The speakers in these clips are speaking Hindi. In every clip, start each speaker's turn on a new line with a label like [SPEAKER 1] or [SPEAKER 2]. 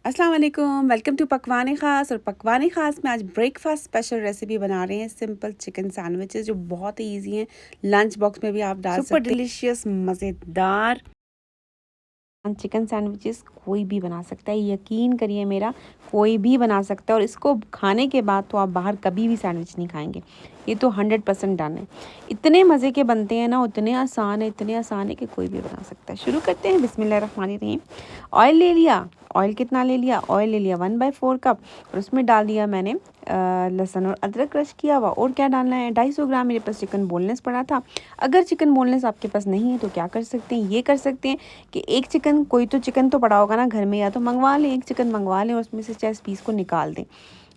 [SPEAKER 1] अस्सलाम वालेकुम, वेलकम टू पकवान ख़ास। और पकवान ख़ास में आज ब्रेकफास्ट स्पेशल रेसिपी बना रहे हैं, सिंपल चिकन सैंडविचेस जो बहुत ही इजी हैं। लंच बॉक्स में भी आप डाल सकते हैं। सुपर डिलीशियस मज़ेदार चिकन सैंडविचेस कोई भी बना सकता है, यकीन करिए मेरा, कोई भी बना सकता है। और इसको खाने के बाद तो आप बाहर कभी भी सैंडविच नहीं खाएंगे, ये तो 100% डन है। इतने मज़े के बनते हैं ना, इतने आसान है कि कोई भी बना सकता है। शुरू करते हैं। बिस्मिल्लाहिर्रहमानिर्रहीम। ऑयल ले लिया। ऑयल कितना ले लिया? ऑयल ले लिया 1/4 कप। और उसमें डाल दिया मैंने लहसुन और अदरक क्रश किया हुआ। और क्या डालना है? 250 ग्राम मेरे पास चिकन बोनलेस पड़ा था। अगर चिकन बोनलेस आपके पास नहीं है तो क्या कर सकते हैं, ये कर सकते हैं कि एक चिकन, कोई तो चिकन तो पड़ा होगा ना घर में, या तो मंगवा लें, एक चिकन मंगवा लें और उसमें से चेस्ट पीस को निकाल दें।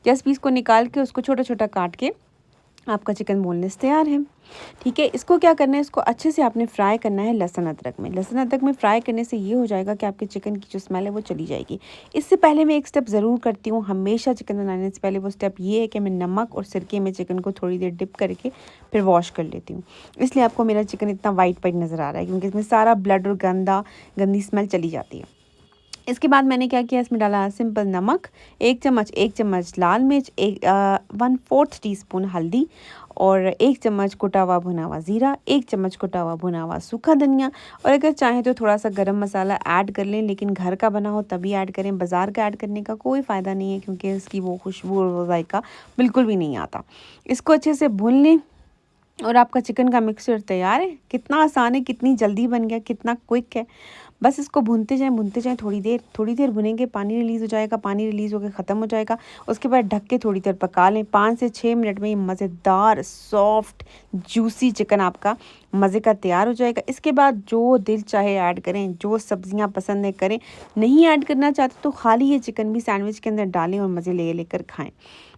[SPEAKER 1] चेस्ट पीस को निकाल के उसको छोटा छोटा काट के आपका चिकन बोनलेस तैयार है। ठीक है, इसको क्या करना है, इसको अच्छे से आपने फ्राई करना है लहसुन अदरक में। लहसुन अदरक में फ्राई करने से ये हो जाएगा कि आपके चिकन की जो स्मेल है वो चली जाएगी। इससे पहले मैं एक स्टेप ज़रूर करती हूँ हमेशा चिकन बनाने से पहले। वो स्टेप ये है कि मैं नमक और सिरके में चिकन को थोड़ी देर डिप करके फिर वॉश कर लेती हूँ। इसलिए आपको मेरा चिकन इतना वाइट नज़र आ रहा है, क्योंकि इसमें सारा ब्लड और गंदी स्मेल चली जाती है। इसके बाद मैंने क्या किया, इसमें डाला सिंपल नमक, एक चम्मच लाल मिर्च, 1/4 टीस्पून हल्दी, और 1 चम्मच कुटा हुआ भुना हुआ ज़ीरा, 1 चम्मच कुटा हुआ भुना हुआ सूखा धनिया। और अगर चाहें तो थोड़ा सा गरम मसाला ऐड कर लें, लेकिन घर का बना हो तभी ऐड करें। बाज़ार का ऐड करने का कोई फ़ायदा नहीं है, क्योंकि इसकी वो खुशबू और वो जायका बिल्कुल भी नहीं आता। इसको अच्छे से भून लें और आपका चिकन का मिक्सचर तैयार है। कितना आसान है, कितनी जल्दी बन गया, कितना क्विक है। बस इसको भूनते जाएं थोड़ी देर भुनेंगे, पानी रिलीज़ हो जाएगा। पानी रिलीज़ होकर ख़त्म हो जाएगा। उसके बाद ढक के थोड़ी देर पका लें। 5 से 6 मिनट में ये मज़ेदार सॉफ्ट जूसी चिकन आपका मज़े का तैयार हो जाएगा। इसके बाद जो दिल चाहे ऐड करें, जो सब्ज़ियाँ पसंद है करें। नहीं ऐड करना चाहते तो खाली ये चिकन भी सैंडविच के अंदर डालें और मज़े लेकर खाएँ।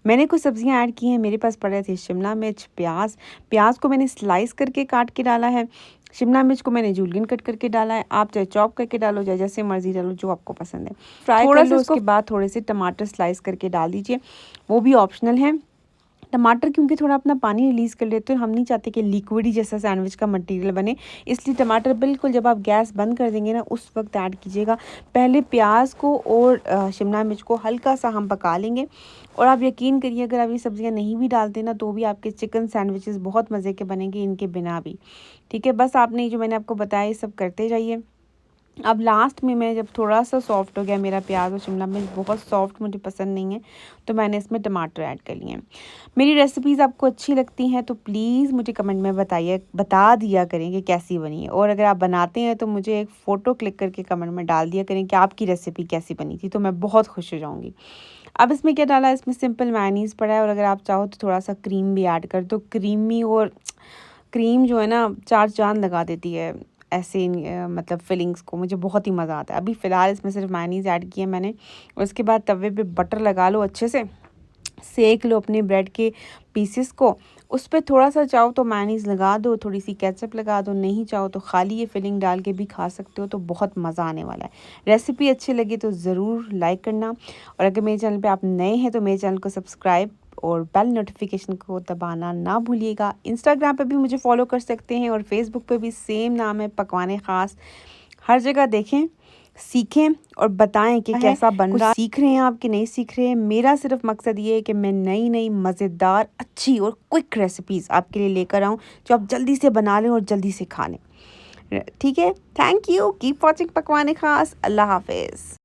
[SPEAKER 1] मैंने कुछ सब्ज़ियाँ ऐड की हैं। मेरे पास पड़े थे शिमला मिर्च, प्याज को मैंने स्लाइस करके काट के डाला है। शिमला मिर्च को मैंने जूलियन कट करके डाला है। आप चाहे चॉप करके डालो, चाहे जैसे मर्ज़ी डालो, जो आपको पसंद है। फ्राई कर लो। उसके बाद थोड़े से टमाटर स्लाइस करके डाल दीजिए, वो भी ऑप्शनल है। टमाटर क्योंकि थोड़ा अपना पानी रिलीज़ कर लेते हैं, हम नहीं चाहते कि लिक्विडी जैसा सैंडविच का मटेरियल बने, इसलिए टमाटर बिल्कुल जब आप गैस बंद कर देंगे ना, उस वक्त ऐड कीजिएगा। पहले प्याज को और शिमला मिर्च को हल्का सा हम पका लेंगे। और आप यकीन करिए, अगर आप ये सब्ज़ियाँ नहीं भी डालते ना, तो भी आपके चिकन सैंडविचेस बहुत मज़े के बनेंगे इनके बिना भी। ठीक है, बस आपने जो मैंने आपको बताया ये सब करते जाइए। अब लास्ट में मैं जब थोड़ा सा सॉफ्ट हो गया मेरा प्याज और शिमला मिर्च, बहुत सॉफ्ट मुझे पसंद नहीं है, तो मैंने इसमें टमाटर ऐड कर लिए हैं। मेरी रेसिपीज़ आपको अच्छी लगती हैं तो प्लीज़ मुझे कमेंट में बता दिया करें कि कैसी बनी है। और अगर आप बनाते हैं तो मुझे एक फ़ोटो क्लिक करके कमेंट में डाल दिया करें कि आपकी रेसिपी कैसी बनी थी, तो मैं बहुत खुश हो जाऊँगी। अब इसमें क्या डाला है, इसमें सिंपल मेयोनीज़ पड़ा है। और अगर आप चाहो तो थोड़ा सा क्रीम भी ऐड कर दो। क्रीमी और क्रीम जो है ना, 4 चाँद लगा देती है ऐसे मतलब फिलिंग्स को। मुझे बहुत ही मज़ा आता है। अभी फ़िलहाल इसमें सिर्फ मेयोनीज़ ऐड की है मैंने। उसके बाद तवे पे बटर लगा लो, अच्छे से सेक लो अपने ब्रेड के पीसेस को। उस पे थोड़ा सा चाहो तो मेयोनीज़ लगा दो, थोड़ी सी केचप लगा दो, नहीं चाहो तो खाली ये फिलिंग डाल के भी खा सकते हो, तो बहुत मज़ा आने वाला है। रेसिपी अच्छी लगी तो ज़रूर लाइक करना। और अगर मेरे चैनल पे आप नए हैं तो मेरे चैनल को सब्सक्राइब और बेल नोटिफिकेशन को दबाना ना भूलिएगा। इंस्टाग्राम पे भी मुझे फॉलो कर सकते हैं और फेसबुक पे भी सेम नाम है पकवाने ख़ास। हर जगह देखें, सीखें और बताएं कि कैसा बन रहा है। सीख रहे हैं आप कि नहीं सीख रहे हैं। मेरा सिर्फ मकसद ये है कि मैं नई मज़ेदार, अच्छी और क्विक रेसिपीज़ आपके लिए लेकर आऊँ, जो आप जल्दी से बना लें और जल्दी से खा लें। ठीक है, थैंक यू, कीप वॉचिंग पकवाने ख़ास। अल्लाह हाफिज़।